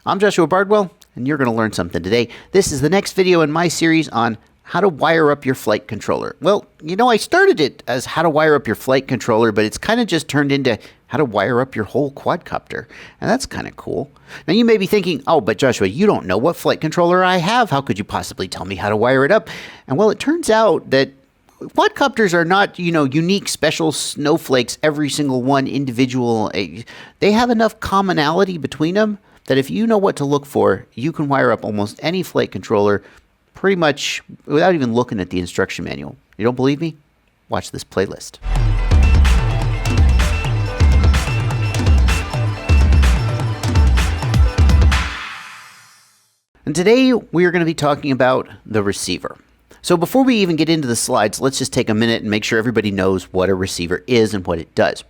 I'm Joshua Bardwell, and you're going to learn something today. This is the next video in my series on how to wire up your flight controller. Well, I started it as how to wire up your flight controller, but it's kind of just turned into how to wire up your whole quadcopter. And that's kind of cool. Now you may be thinking, oh, but Joshua, you don't know what flight controller I have. How could you possibly tell me how to wire it up? And well, it turns out that quadcopters are not, unique special snowflakes, every single one individual. They have enough commonality between them that if you know what to look for, you can wire up almost any flight controller pretty much without even looking at the instruction manual. You don't believe me? Watch this playlist. And today we are going to be talking about the receiver. So before we even get into the slides, let's just take a minute and make sure everybody knows what a receiver is and what it does.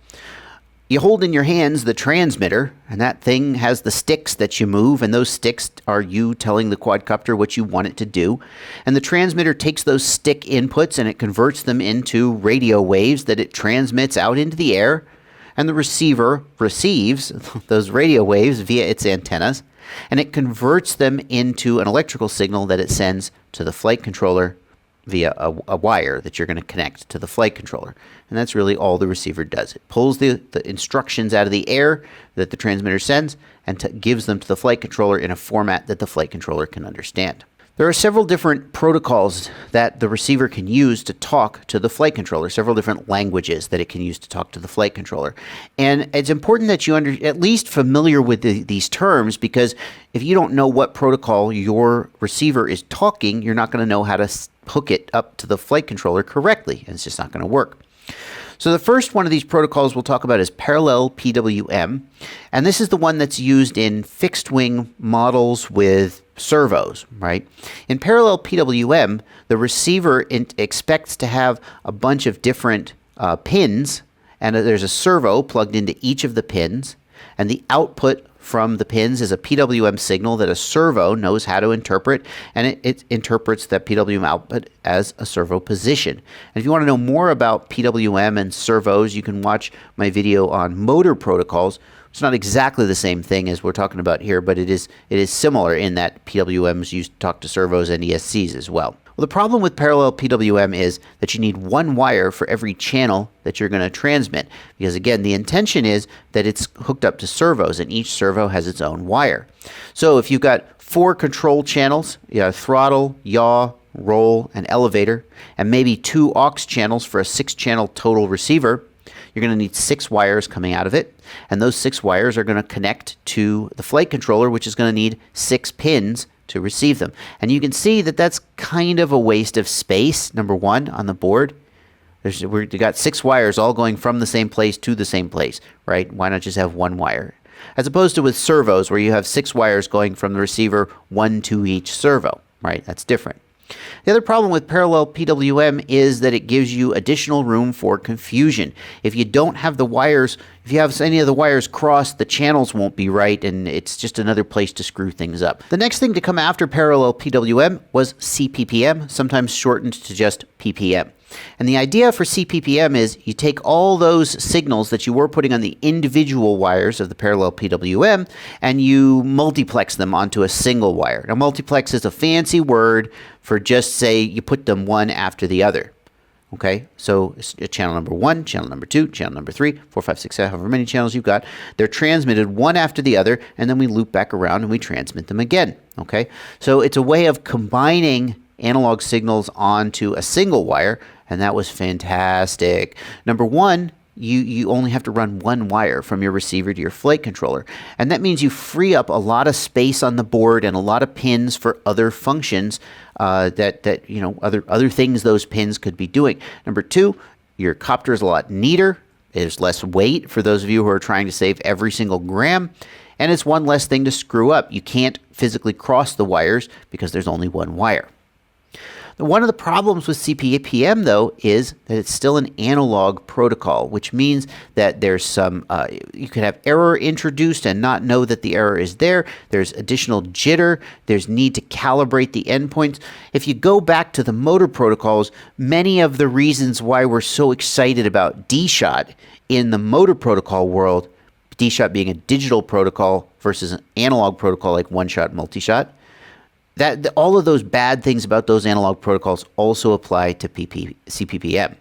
You hold in your hands the transmitter, and that thing has the sticks that you move, and those sticks are you telling the quadcopter what you want it to do. And the transmitter takes those stick inputs and it converts them into radio waves that it transmits out into the air, and the receiver receives those radio waves via its antennas, and it converts them into an electrical signal that it sends to the flight controller via a wire that you're going to connect to the flight controller. And that's really all the receiver does. It pulls the instructions out of the air that the transmitter sends and gives them to the flight controller in a format that the flight controller can understand. There are several different protocols that the receiver can use to talk to the flight controller, several different languages that it can use to talk to the flight controller. And it's important that you are at least familiar with these terms, because if you don't know what protocol your receiver is talking, you're not going to know how to hook it up to the flight controller correctly, and it's just not going to work. So the first one of these protocols we'll talk about is parallel PWM, and this is the one that's used in fixed wing models with servos, right? In parallel PWM, the receiver expects to have a bunch of different pins, and there's a servo plugged into each of the pins, and the output from the pins is a PWM signal that a servo knows how to interpret, and it interprets that PWM output as a servo position. And if you want to know more about PWM and servos, you can watch my video on motor protocols. It's not exactly the same thing as we're talking about here, but it is similar in that PWM is used to talk to servos and ESCs as well. Well, the problem with parallel PWM is that you need one wire for every channel that you're going to transmit, because again, the intention is that it's hooked up to servos, and each servo has its own wire. So if you've got 4 control channels, throttle, yaw, roll, and elevator, and maybe 2 aux channels for a 6-channel total receiver, you're going to need 6 wires coming out of it, and those 6 wires are going to connect to the flight controller, which is going to need 6 pins to receive them. And you can see that that's kind of a waste of space, number one, on the board. We've got 6 wires all going from the same place to the same place, right? Why not just have 1 wire? As opposed to with servos, where you have 6 wires going from the receiver, 1 to each servo, right? That's different. The other problem with parallel PWM is that it gives you additional room for confusion. If you don't have the wires, if you have any of the wires crossed, the channels won't be right, and it's just another place to screw things up. The next thing to come after parallel PWM was CPPM, sometimes shortened to just PPM. And the idea for CPPM is you take all those signals that you were putting on the individual wires of the parallel PWM and you multiplex them onto a single wire. Now, multiplex is a fancy word for just say you put them one after the other. Okay, so channel number 1, channel number 2, channel number 3, 4, 5, 6, 7, however many channels you've got, they're transmitted one after the other, and then we loop back around and we transmit them again. Okay, so it's a way of combining analog signals onto a single wire, and that was fantastic. Number 1, you only have to run 1 wire from your receiver to your flight controller, and that means you free up a lot of space on the board and a lot of pins for other functions other things those pins could be doing. Number 2, your copter is a lot neater. There's less weight for those of you who are trying to save every single gram, and it's one less thing to screw up. You can't physically cross the wires because there's only 1 wire. One of the problems with CPPM, though, is that it's still an analog protocol, which means that there's some, you could have error introduced and not know that the error is there. There's additional jitter. There's need to calibrate the endpoints. If you go back to the motor protocols, many of the reasons why we're so excited about D-Shot in the motor protocol world, D-Shot being a digital protocol versus an analog protocol like one-shot, multi-shot. All of those bad things about those analog protocols also apply to CPPM.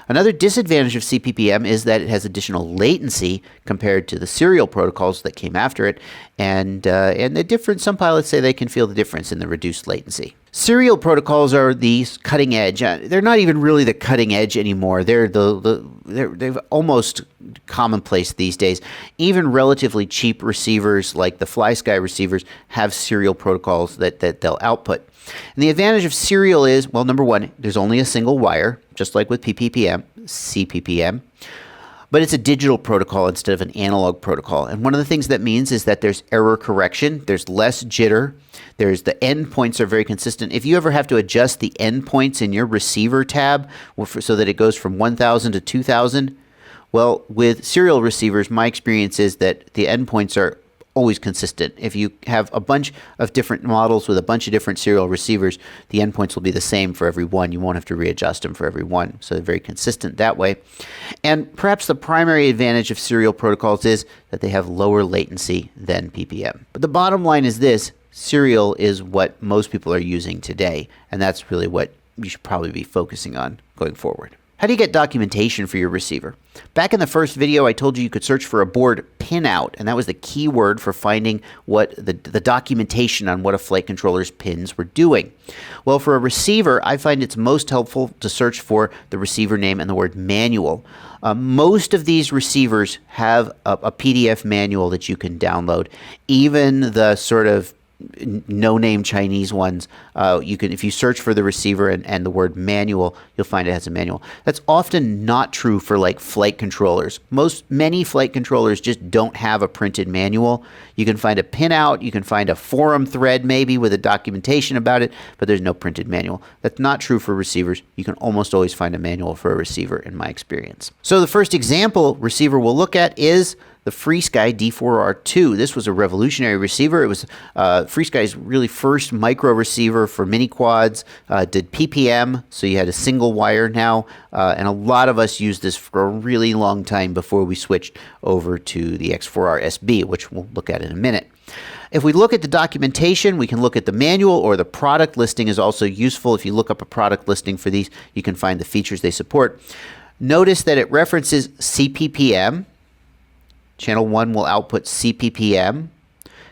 Another disadvantage of CPPM is that it has additional latency compared to the serial protocols that came after it, and the difference. Some pilots say they can feel the difference in the reduced latency. Serial protocols are the cutting edge. They're not even really the cutting edge anymore. They're they're almost commonplace these days. Even relatively cheap receivers like the FlySky receivers have serial protocols that they'll output. And the advantage of serial is, well, number one, there's only a single wire, just like with CPPM, but it's a digital protocol instead of an analog protocol. And one of the things that means is that there's error correction, there's less jitter, there's the endpoints are very consistent. If you ever have to adjust the endpoints in your receiver tab so that it goes from 1000 to 2000, well, with serial receivers, my experience is that the endpoints are always consistent. If you have a bunch of different models with a bunch of different serial receivers, the endpoints will be the same for every one. You won't have to readjust them for every one. So they're very consistent that way. And perhaps the primary advantage of serial protocols is that they have lower latency than PPM. But the bottom line is this: serial is what most people are using today, and that's really what you should probably be focusing on going forward. How do you get documentation for your receiver? Back in the first video, I told you could search for a board pinout, and that was the key word for finding what the documentation on what a flight controller's pins were doing. Well, for a receiver, I find it's most helpful to search for the receiver name and the word manual. Most of these receivers have a PDF manual that you can download. Even the sort of no-name Chinese ones, you can, if you search for the receiver and the word manual, you'll find it has a manual. That's often not true for like flight controllers. Many flight controllers just don't have a printed manual. You can find a pinout, you can find a forum thread maybe with a documentation about it, but there's no printed manual. That's not true for receivers. You can almost always find a manual for a receiver in my experience. So the first example receiver we'll look at is the FreeSky D4R2. This was a revolutionary receiver. It was FreeSky's really first micro receiver for mini quads. Did PPM, so you had a single wire now, and a lot of us used this for a really long time before we switched over to the X4R SB, which we'll look at in a minute. If we look at the documentation, we can look at the manual, or the product listing is also useful. If you look up a product listing for these, you can find the features they support. Notice that it references CPPM. Channel 1 will output CPPM.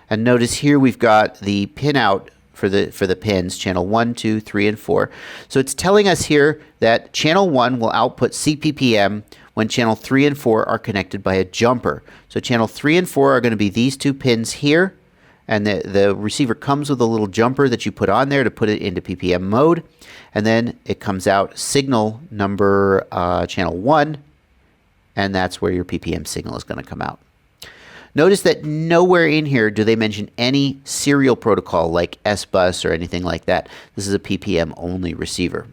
And notice here we've got the pinout for the pins, channel 1, 2, 3, and 4. So it's telling us here that channel 1 will output CPPM when channel 3 and 4 are connected by a jumper. So channel 3 and 4 are going to be these two pins here, and the receiver comes with a little jumper that you put on there to put it into PPM mode, and then it comes out signal number channel 1, and that's where your PPM signal is going to come out. Notice that nowhere in here do they mention any serial protocol like S-Bus or anything like that. This is a PPM only receiver.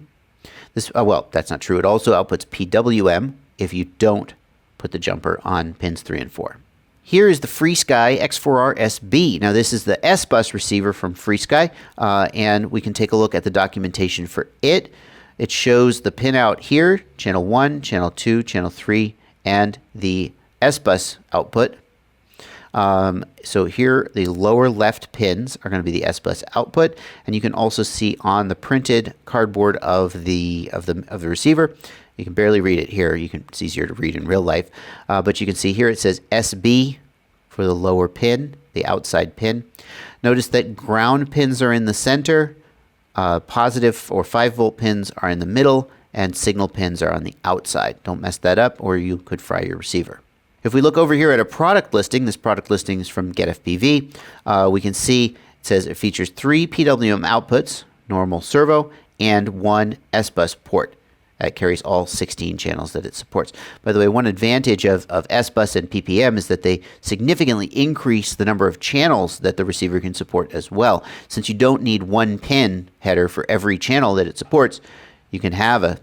Well, that's not true. It also outputs PWM if you don't put the jumper on pins 3 and 4. Here is the FreeSky X4R SB. Now this is the S-Bus receiver from FreeSky, and we can take a look at the documentation for it. It shows the pinout here, channel 1, channel 2, channel 3, and the S-Bus output. So here, the lower left pins are going to be the S-Bus output, and you can also see on the printed cardboard of the receiver. You can barely read it here. It's easier to read in real life, but you can see here it says SB for the lower pin, the outside pin. Notice that ground pins are in the center, positive or 5-volt pins are in the middle, and signal pins are on the outside. Don't mess that up, or you could fry your receiver. If we look over here at a product listing, this product listing is from GetFPV, we can see it says it features 3 PWM outputs, normal servo, and 1 S-Bus port. That carries all 16 channels that it supports. By the way, one advantage of S-Bus and PPM is that they significantly increase the number of channels that the receiver can support as well. Since you don't need 1 pin header for every channel that it supports, you can have a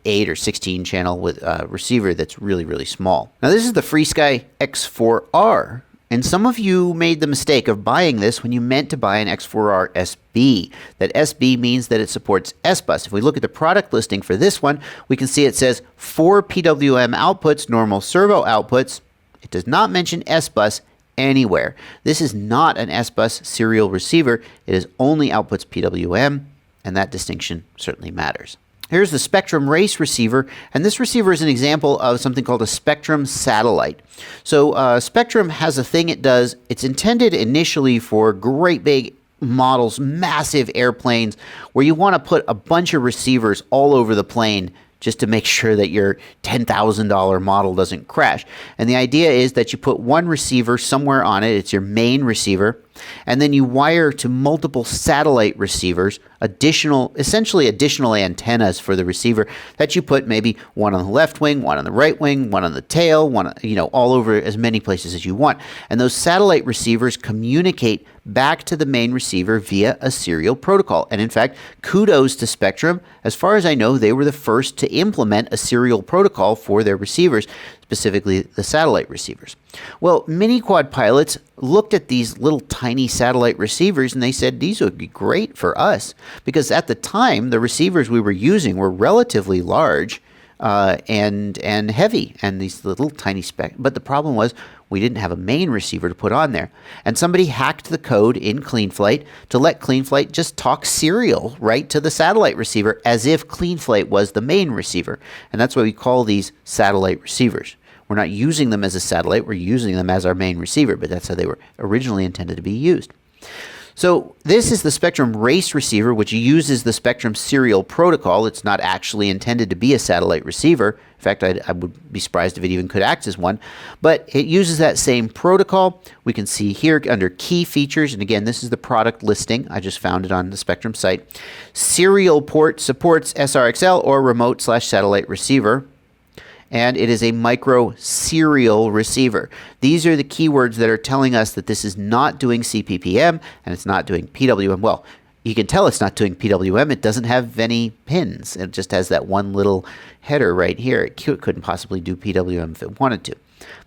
8 or 16 channel with a receiver that's really, really small. Now this is the FreeSky X4R, and some of you made the mistake of buying this when you meant to buy an X4R SB. That SB means that it supports S-Bus. If we look at the product listing for this one, we can see it says 4 PWM outputs, normal servo outputs. It does not mention S-Bus anywhere. This is not an S-Bus serial receiver. It is only outputs PWM, and that distinction certainly matters. Here's the Spectrum Race receiver, and this receiver is an example of something called a Spectrum satellite. So Spectrum has a thing it does. It's intended initially for great big models, massive airplanes, where you want to put a bunch of receivers all over the plane just to make sure that your $10,000 model doesn't crash. And the idea is that you put one receiver somewhere on it, it's your main receiver, and then you wire to multiple satellite receivers, essentially additional antennas for the receiver that you put maybe one on the left wing, one on the right wing, one on the tail, one, all over as many places as you want. And those satellite receivers communicate back to the main receiver via a serial protocol. And in fact, kudos to Spectrum. As far as I know, they were the first to implement a serial protocol for their receivers, specifically the satellite receivers. Well, mini-quad pilots looked at these little tiny satellite receivers and they said these would be great for us because at the time the receivers we were using were relatively large and heavy, and these little tiny but the problem was we didn't have a main receiver to put on there. And somebody hacked the code in CleanFlight to let CleanFlight just talk serial right to the satellite receiver as if CleanFlight was the main receiver. And that's why we call these satellite receivers. We're not using them as a satellite, we're using them as our main receiver, but that's how they were originally intended to be used. So this is the Spectrum Race receiver, which uses the Spectrum serial protocol. It's not actually intended to be a satellite receiver. In fact, I would be surprised if it even could act as one. But it uses that same protocol. We can see here under key features, and again, this is the product listing. I just found it on the Spectrum site. Serial port supports SRXL or remote/satellite receiver. And it is a micro serial receiver. These are the keywords that are telling us that this is not doing CPPM and it's not doing PWM. Well, you can tell it's not doing PWM. It doesn't have any pins. It just has that one little header right here. It couldn't possibly do PWM if it wanted to.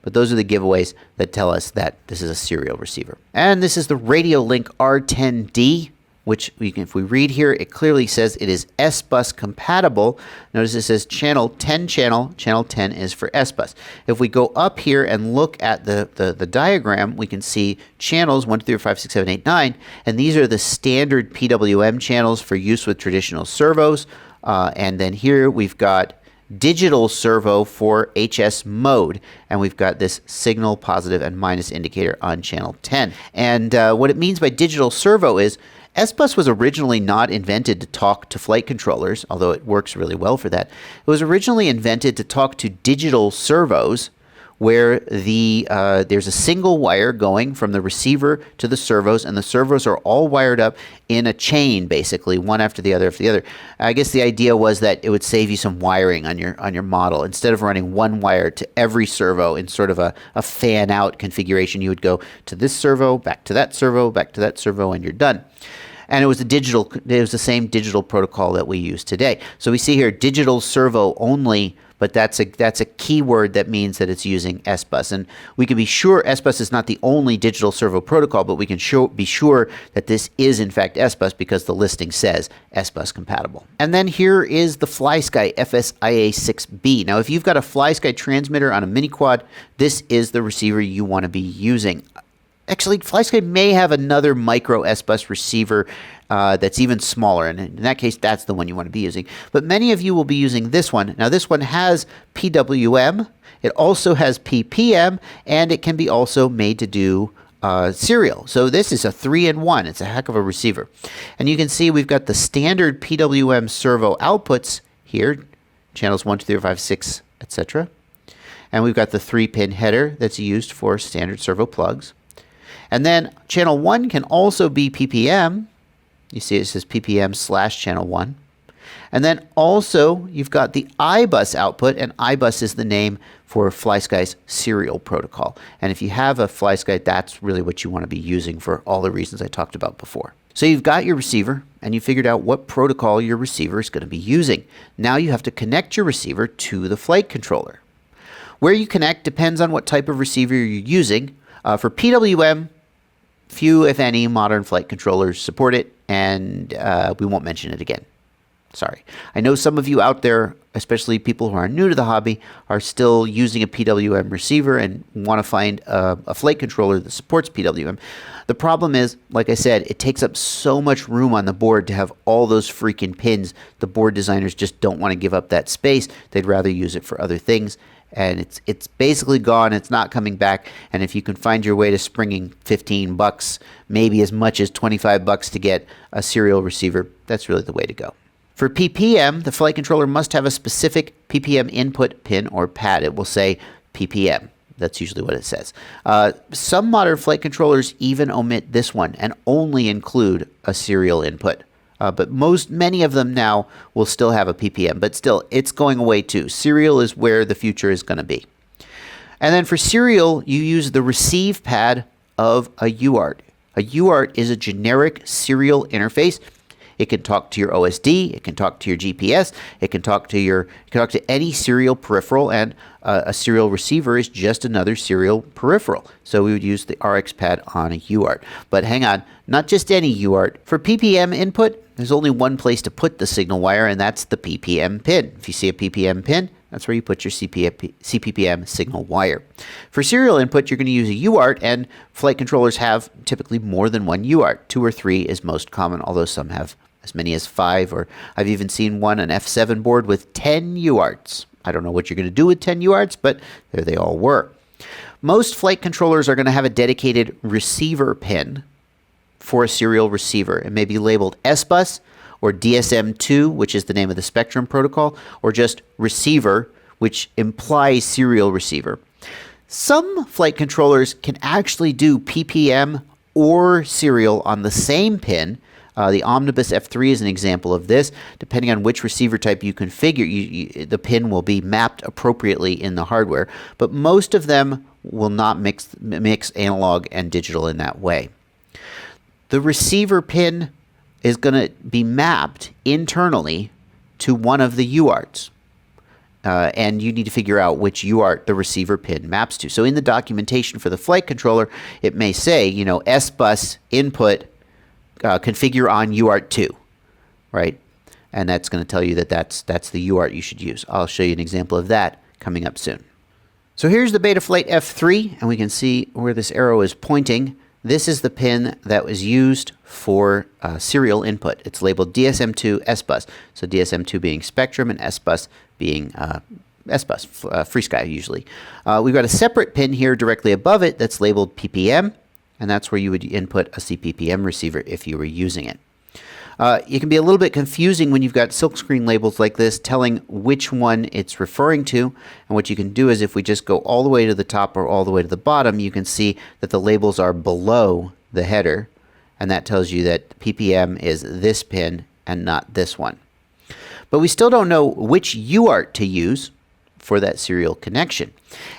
But those are the giveaways that tell us that this is a serial receiver. And this is the Radiolink R10D, which if we read here, it clearly says it is S-Bus compatible. Notice it says channel 10 channel 10 is for S-Bus. If we go up here and look at the diagram, we can see channels 1, 2, 3, 4, 5, 6, 7, 8, 9, and these are the standard PWM channels for use with traditional servos. And then here we've got digital servo for HS mode, and we've got this signal positive and minus indicator on channel 10. And what it means by digital servo is S-Bus was originally not invented to talk to flight controllers, although it works really well for that. It was originally invented to talk to digital servos, where there's a single wire going from the receiver to the servos, and the servos are all wired up in a chain, basically, one after the other after the other. I guess the idea was that it would save you some wiring on your model. Instead of running one wire to every servo in sort of a fan-out configuration, you would go to this servo, back to that servo, back to that servo, and you're done. And it was the same digital protocol that we use today. So we see here digital servo only, but that's a keyword that means that it's using S-Bus. And we can be sure S-Bus is not the only digital servo protocol, but we can be sure that this is in fact S-Bus because the listing says S-Bus compatible. And then here is the FlySky FSIA-6B. Now, if you've got a FlySky transmitter on a mini quad, this is the receiver you want to be using. Actually, FlySky may have another micro S-Bus receiver that's even smaller, and in that case, that's the one you want to be using. But many of you will be using this one. Now, this one has PWM, it also has PPM, and it can be also made to do serial. So this is a 3-in-1. It's a heck of a receiver. And you can see we've got the standard PWM servo outputs here, channels 1, 2, 3, 4, 5, 6, etc. And we've got the 3-pin header that's used for standard servo plugs. And then channel 1 can also be PPM. You see it says PPM/channel 1. And then also you've got the iBus output, and iBus is the name for FlySky's serial protocol. And if you have a FlySky, that's really what you want to be using for all the reasons I talked about before. So you've got your receiver, and you figured out what protocol your receiver is going to be using. Now you have to connect your receiver to the flight controller. Where you connect depends on what type of receiver you're using. For PWM, few, if any, modern flight controllers support it, and we won't mention it again. Sorry. I know some of you out there, especially people who are new to the hobby, are still using a PWM receiver and want to find a flight controller that supports PWM. The problem is, like I said, it takes up so much room on the board to have all those freaking pins. The board designers just don't want to give up that space. They'd rather use it for other things. And it's basically gone. It's not coming back. And if you can find your way to springing $15, maybe as much as $25 to get a serial receiver, that's really the way to go. For PPM, the flight controller must have a specific PPM input pin or pad. It will say PPM. That's usually what it says. Some modern flight controllers even omit this one and only include a serial input. But many of them now will still have a PPM, but still, it's going away too. Serial is where the future is going to be. And then for serial, you use the receive pad of a UART. A UART is a generic serial interface. It can talk to your OSD, it can talk to your GPS, it can talk to any serial peripheral, and a serial receiver is just another serial peripheral. So we would use the RX pad on a UART. But hang on, not just any UART. For PPM input, there's only one place to put the signal wire, and that's the PPM pin. If you see a PPM pin, that's where you put your CPPM signal wire. For serial input, you're going to use a UART, and flight controllers have typically more than one UART. 2 or 3 is most common, although some have as many as 5, or I've even seen one, an F7 board with 10 UARTs. I don't know what you're going to do with 10 UARTs, but there they all were. Most flight controllers are going to have a dedicated receiver pin for a serial receiver. It may be labeled SBus or DSM2, which is the name of the Spectrum protocol, or just receiver, which implies serial receiver. Some flight controllers can actually do PPM or serial on the same pin. The Omnibus F3 is an example of this. Depending on which receiver type you configure, the pin will be mapped appropriately in the hardware, but most of them will not mix analog and digital in that way. The receiver pin is going to be mapped internally to one of the UARTs. And you need to figure out which UART the receiver pin maps to. So in the documentation for the flight controller, it may say, SBus input configure on UART 2, right? And that's going to tell you that that's the UART you should use. I'll show you an example of that coming up soon. So here's the Betaflight F3, and we can see where this arrow is pointing. This is the pin that was used for serial input. It's labeled DSM2 SBus. So DSM2 being Spectrum and SBus being SBus, FrSky usually. We've got a separate pin here directly above it that's labeled PPM, and that's where you would input a CPPM receiver if you were using it. It can be a little bit confusing when you've got silkscreen labels like this telling which one it's referring to. And what you can do is if we just go all the way to the top or all the way to the bottom, you can see that the labels are below the header. And that tells you that PPM is this pin and not this one. But we still don't know which UART to use for that serial connection.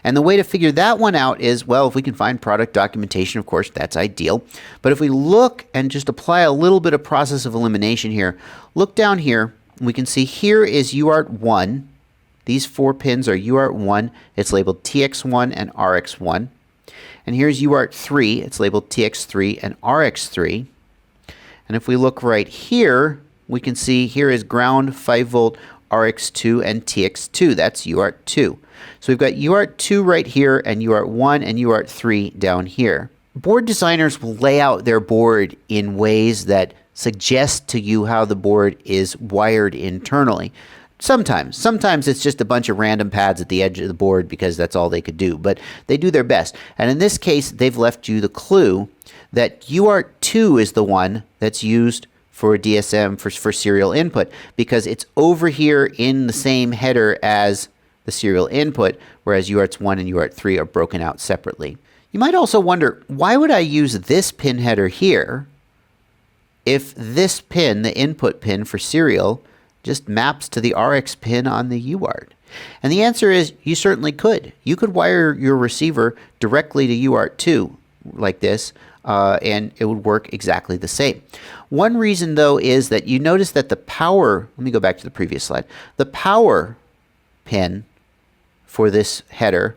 And the way to figure that one out is, well, if we can find product documentation, of course, that's ideal. But if we look and just apply a little bit of process of elimination here, look down here, and we can see here is UART 1. These 4 pins are UART 1. It's labeled TX1 and RX1. And here's UART 3. It's labeled TX3 and RX3. And if we look right here, we can see here is ground 5-volt RX2 and TX2. That's UART 2. So we've got UART 2 right here and UART 1 and UART 3 down here. Board designers will lay out their board in ways that suggest to you how the board is wired internally. Sometimes it's just a bunch of random pads at the edge of the board because that's all they could do, but they do their best. And in this case, they've left you the clue that UART 2 is the one that's used for DSM for serial input because it's over here in the same header as the serial input, whereas UARTs 1 and UART 3 are broken out separately. You might also wonder, why would I use this pin header here if this pin, the input pin for serial, just maps to the RX pin on the UART? And the answer is you certainly could. You could wire your receiver directly to UART 2 like this, and it would work exactly the same. One reason, though, is that you notice that the power, let me go back to the previous slide, the power pin for this header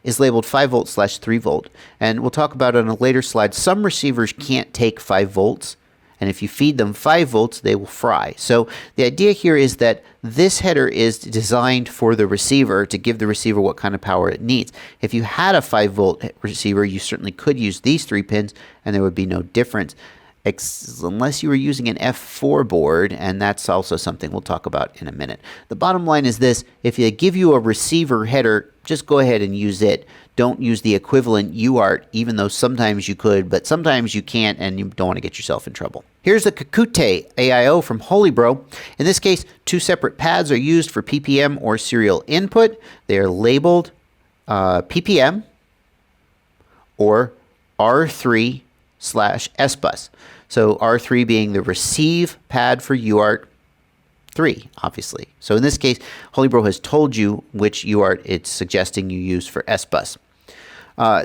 is labeled 5-volt/3-volt. And we'll talk about it on a later slide. Some receivers can't take 5 volts, and if you feed them 5 volts, they will fry. So the idea here is that this header is designed for the receiver to give the receiver what kind of power it needs. If you had a 5-volt receiver, you certainly could use these 3 pins, and there would be no difference, unless you were using an F4 board, and that's also something we'll talk about in a minute. The bottom line is this: if they give you a receiver header, just go ahead and use it. Don't use the equivalent UART, even though sometimes you could, but sometimes you can't, and you don't want to get yourself in trouble. Here's the Kakute AIO from Holybro. In this case, 2 separate pads are used for PPM or serial input. They are labeled PPM or R3/SBus. So R3 being the receive pad for UART 3, obviously. So in this case, Holybro has told you which UART it's suggesting you use for SBus.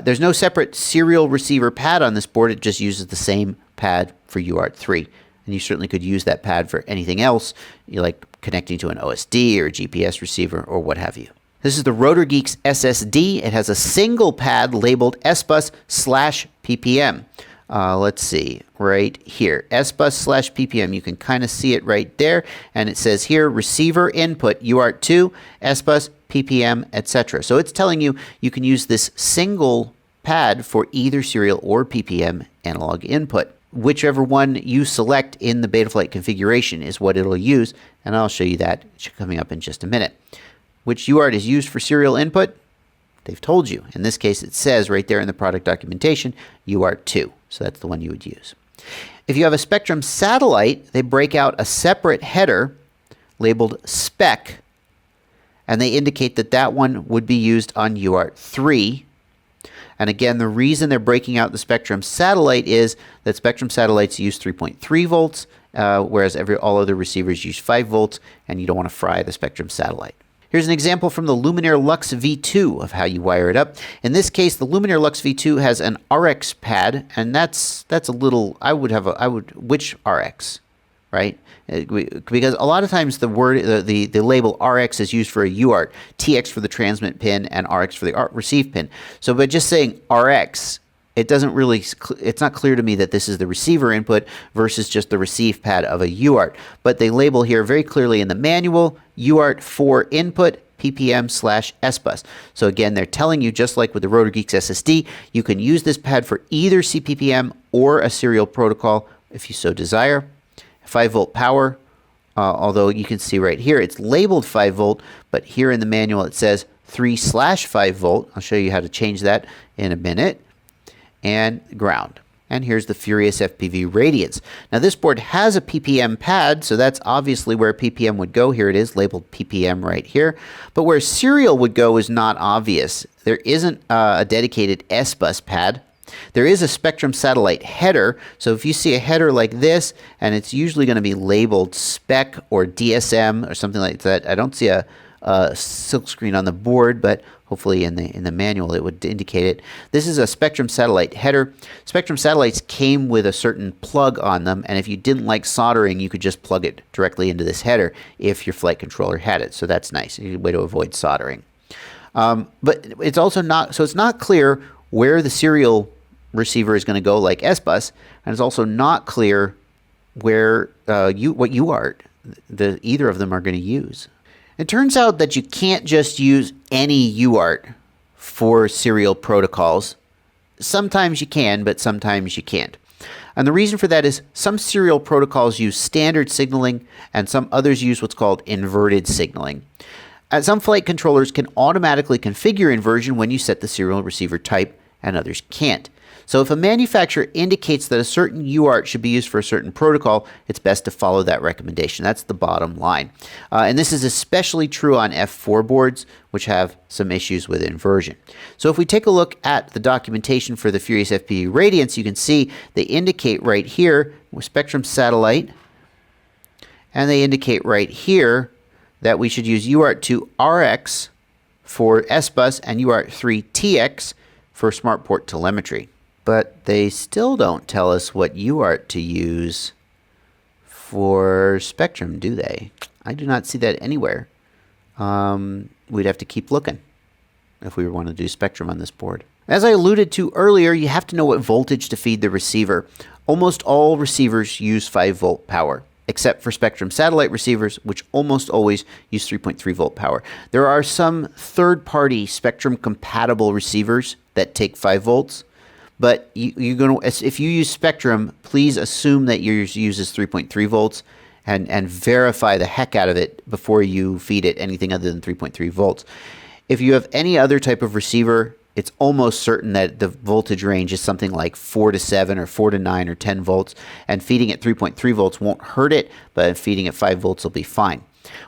There's no separate serial receiver pad on this board. It just uses the same pad for UART 3. And you certainly could use that pad for anything else, like connecting to an OSD or a GPS receiver or what have you. This is the RotorGeeks SSD. It has a single pad labeled SBus/PPM. Let's see, right here, SBus/PPM. You can kind of see it right there, and it says here, receiver input UART2, SBus, PPM, etc. So it's telling you you can use this single pad for either serial or PPM analog input. Whichever one you select in the Betaflight configuration is what it'll use, and I'll show you that coming up in just a minute. Which UART is used for serial input? They've told you. In this case, it says right there in the product documentation, UART2. So that's the one you would use. If you have a Spectrum satellite, they break out a separate header labeled spec, and they indicate that that one would be used on UART3. And again, the reason they're breaking out the Spectrum satellite is that Spectrum satellites use 3.3 volts, whereas all other receivers use 5 volts, and you don't want to fry the Spectrum satellite. Here's an example from the Luminaire Lux V2 of how you wire it up. In this case, the Luminaire Lux V2 has an RX pad, and that's a little, which RX, right? Because a lot of times the label RX is used for a UART, TX for the transmit pin, and RX for the receive pin. So by just saying RX, it's not clear to me that this is the receiver input versus just the receive pad of a UART. But they label here very clearly in the manual, UART for input, PPM/SBus. So again, they're telling you, just like with the RotorGeeks SSD, you can use this pad for either CPPM or a serial protocol if you so desire. 5-volt power, although you can see right here, it's labeled 5 volt, but here in the manual it says 3/5 volt. I'll show you how to change that in a minute. And ground. And here's the Furious FPV Radiance. Now this board has a PPM pad, so that's obviously where PPM would go. Here it is, labeled PPM right here. But where serial would go is not obvious. There isn't a dedicated SBus pad. There is a Spectrum satellite header, so if you see a header like this, and it's usually going to be labeled spec or DSM or something like that. I don't see a silkscreen on the board, but hopefully in the manual it would indicate it. This is a Spectrum satellite header. Spectrum satellites came with a certain plug on them, and if you didn't like soldering, you could just plug it directly into this header if your flight controller had it. So that's nice, a way to avoid soldering. But it's also not, so it's not clear where the serial receiver is going to go, like SBus, and it's also not clear where what UART either of them are going to use. It turns out that you can't just use any UART for serial protocols. Sometimes you can, but sometimes you can't. And the reason for that is some serial protocols use standard signaling and some others use what's called inverted signaling. And some flight controllers can automatically configure inversion when you set the serial receiver type, and others can't. So if a manufacturer indicates that a certain UART should be used for a certain protocol, it's best to follow that recommendation. That's the bottom line. And this is especially true on F4 boards, which have some issues with inversion. So if we take a look at the documentation for the Furious FPV Radiance, you can see they indicate right here with Spectrum satellite, and they indicate right here that we should use UART2 RX for SBus and UART3 TX for SmartPort telemetry. But they still don't tell us what UART to use for Spectrum, do they? I do not see that anywhere. We'd have to keep looking if we want to do Spectrum on this board. As I alluded to earlier, you have to know what voltage to feed the receiver. Almost all receivers use 5-volt power, except for Spectrum satellite receivers, which almost always use 3.3-volt power. There are some third-party Spectrum-compatible receivers that take 5 volts, but if you use Spectrum, please assume that yours uses 3.3 volts and verify the heck out of it before you feed it anything other than 3.3 volts. If you have any other type of receiver, it's almost certain that the voltage range is something like 4 to 7 or 4 to 9 or 10 volts, and feeding at 3.3 volts won't hurt it, but feeding at 5 volts will be fine.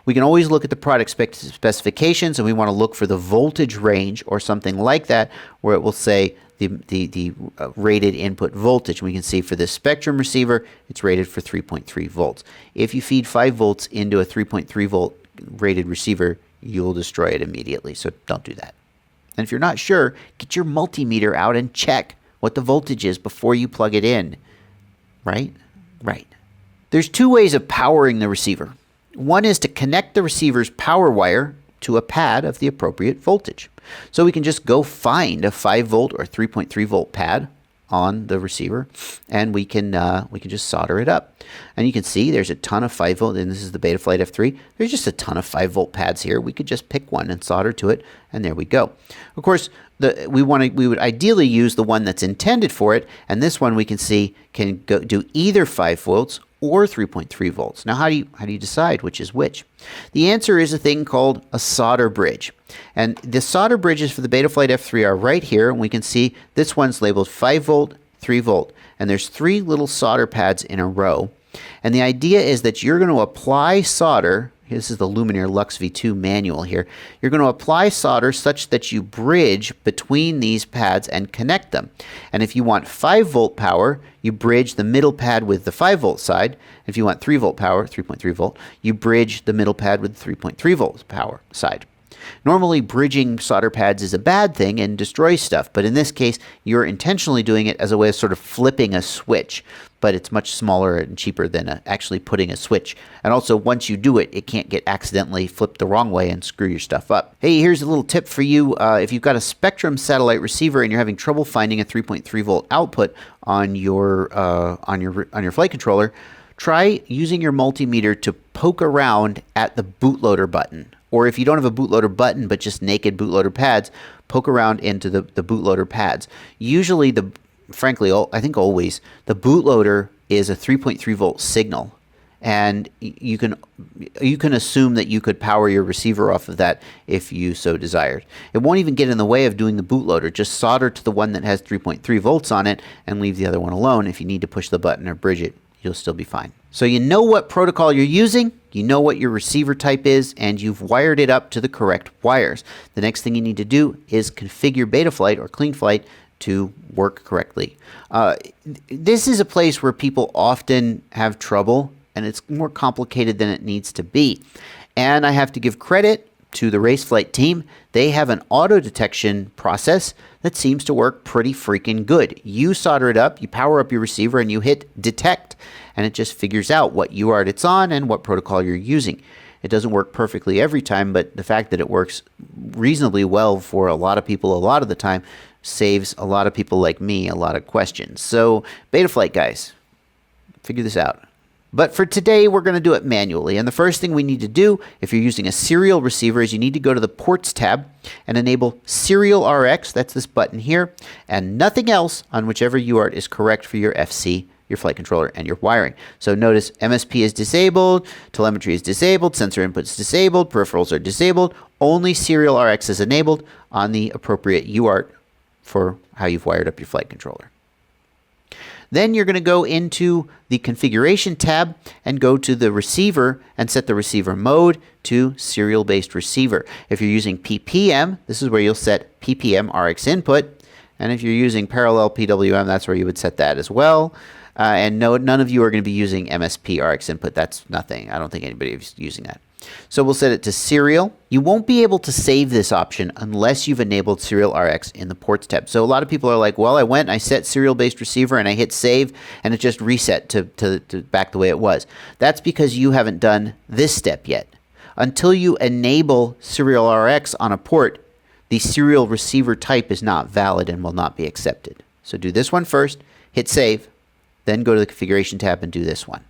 We can always look at the product specifications, and we want to look for the voltage range or something like that, where it will say the rated input voltage. We can see for this Spectrum receiver, it's rated for 3.3 volts. If you feed 5 volts into a 3.3 volt rated receiver, you'll destroy it immediately, so don't do that. And if you're not sure, get your multimeter out and check what the voltage is before you plug it in. Right? Right. There's 2 ways of powering the receiver. One is to connect the receiver's power wire to a pad of the appropriate voltage. So we can just go find a 5-volt or 3.3-volt pad on the receiver, and we can just solder it up. And you can see there's a ton of 5-volt, and this is the Betaflight F3. There's just a ton of 5-volt pads here. We could just pick one and solder to it, and there we go. Of course, we would ideally use the one that's intended for it, and this one we can see can do either 5 volts or 3.3 volts. Now, how do you decide which is which? The answer is a thing called a solder bridge. And the solder bridges for the Betaflight F3 are right here, and we can see this one's labeled 5 volt, 3 volt, and there's 3 little solder pads in a row. And the idea is that you're going to apply solder. This is the Luminaire Lux V2 manual here. You're going to apply solder such that you bridge between these pads and connect them. And if you want 5-volt power, you bridge the middle pad with the 5-volt side. If you want 3-volt power, 3.3 volt, you bridge the middle pad with the 3.3-volt power side. Normally, bridging solder pads is a bad thing and destroys stuff, but in this case, you're intentionally doing it as a way of sort of flipping a switch, but it's much smaller and cheaper than actually putting a switch. And also, once you do it, it can't get accidentally flipped the wrong way and screw your stuff up. Hey, here's a little tip for you. If you've got a Spectrum satellite receiver and you're having trouble finding a 3.3 volt output on your flight controller, try using your multimeter to poke around at the bootloader button. Or if you don't have a bootloader button, but just naked bootloader pads, poke around into the bootloader pads. Usually, frankly, I think always, the bootloader is a 3.3 volt signal. And you can assume that you could power your receiver off of that if you so desired. It won't even get in the way of doing the bootloader. Just solder to the one that has 3.3 volts on it and leave the other one alone. If you need to push the button or bridge it, you'll still be fine. So you know what protocol you're using, you know what your receiver type is, and you've wired it up to the correct wires. The next thing you need to do is configure Betaflight or CleanFlight to work correctly. This is a place where people often have trouble, and it's more complicated than it needs to be. And I have to give credit to the Raceflight team. They have an auto detection process that seems to work pretty freaking good. You solder it up, you power up your receiver, and you hit detect, and it just figures out what UART it's on and what protocol you're using. It doesn't work perfectly every time, but the fact that it works reasonably well for a lot of people a lot of the time saves a lot of people like me a lot of questions. So Betaflight guys, figure this out. But for today, we're going to do it manually. And the first thing we need to do, if you're using a serial receiver, is you need to go to the Ports tab and enable Serial RX, that's this button here, and nothing else on whichever UART is correct for your FC, your flight controller, and your wiring. So notice MSP is disabled, telemetry is disabled, sensor input is disabled, peripherals are disabled, only Serial RX is enabled on the appropriate UART for how you've wired up your flight controller. Then you're going to go into the configuration tab and go to the receiver and set the receiver mode to serial-based receiver. If you're using PPM, this is where you'll set PPM RX input. And if you're using parallel PWM, that's where you would set that as well. And no, none of you are going to be using MSP RX input. That's nothing. I don't think anybody is using that. So we'll set it to serial. You won't be able to save this option unless you've enabled Serial RX in the Ports tab. So a lot of people are like, well, I went and I set serial-based receiver and I hit save and it just reset to back the way it was. That's because you haven't done this step yet. Until you enable Serial RX on a port, the serial receiver type is not valid and will not be accepted. So do this one first, hit save, then go to the configuration tab and do this one.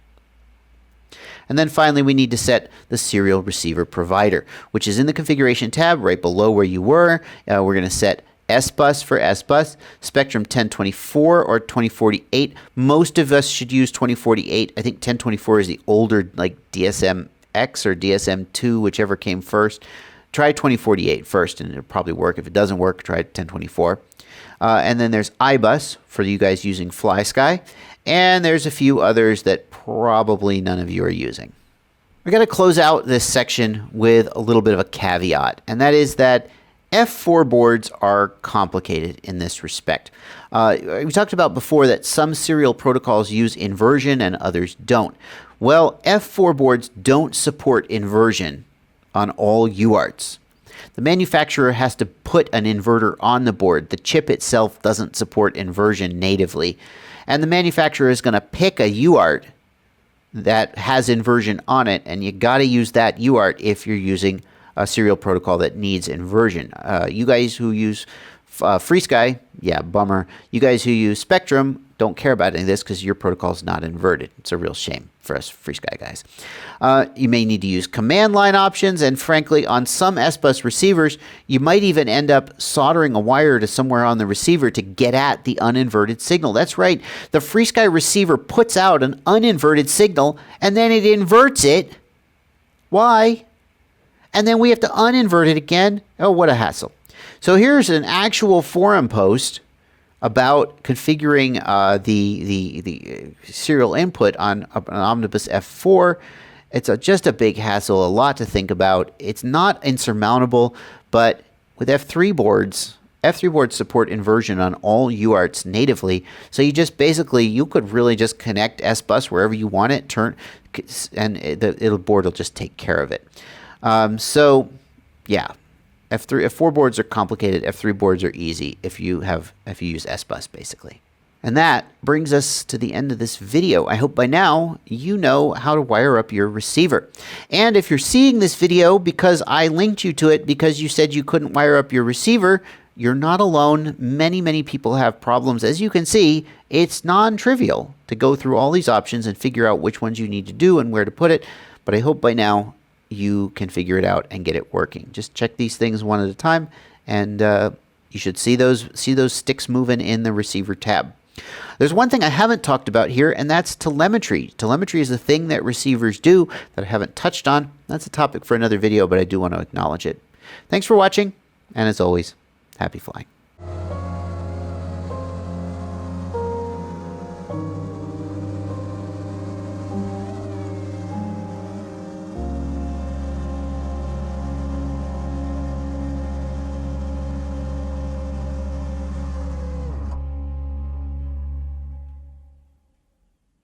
And then finally, we need to set the serial receiver provider, which is in the configuration tab right below where you were. We're going to set SBus for SBus, Spectrum 1024 or 2048. Most of us should use 2048. I think 1024 is the older, like DSM-X or DSM-2, whichever came first. Try 2048 first, and it'll probably work. If it doesn't work, try 1024. And then there's iBus for you guys using FlySky. And there's a few others that probably none of you are using. We're going to close out this section with a little bit of a caveat, and that is that F4 boards are complicated in this respect. We talked about before that some serial protocols use inversion and others don't. Well, F4 boards don't support inversion on all UARTs. The manufacturer has to put an inverter on the board. The chip itself doesn't support inversion natively. And the manufacturer is going to pick a UART that has inversion on it, and you got to use that UART if you're using a serial protocol that needs inversion. You guys who use FreeSky, yeah, bummer. You guys who use Spectrum don't care about any of this because your protocol is not inverted. It's a real shame for us FreeSky guys. You may need to use command line options, and frankly, on some SBus receivers, you might even end up soldering a wire to somewhere on the receiver to get at the uninverted signal. That's right. The FreeSky receiver puts out an uninverted signal, and then it inverts it. Why? And then we have to uninvert it again. Oh, what a hassle. So here's an actual forum post about configuring the serial input on an Omnibus F4. It's just a big hassle, a lot to think about. It's not insurmountable, but with F3 boards support inversion on all UARTs natively. So you just basically, you could really just connect SBus wherever you want it, and the board will just take care of it. So yeah, F4 boards are complicated. F3 boards are easy if you use SBus basically. And that brings us to the end of this video. I hope by now you know how to wire up your receiver. And if you're seeing this video because I linked you to it because you said you couldn't wire up your receiver, you're not alone. Many, many people have problems. As you can see, it's non-trivial to go through all these options and figure out which ones you need to do and where to put it. But I hope by now you can figure it out and get it working. Just check these things one at a time, and you should see those sticks moving in the receiver tab. There's one thing I haven't talked about here, and that's telemetry. Telemetry is the thing that receivers do that I haven't touched on. That's a topic for another video, but I do want to acknowledge it. Thanks for watching, and as always, happy flying.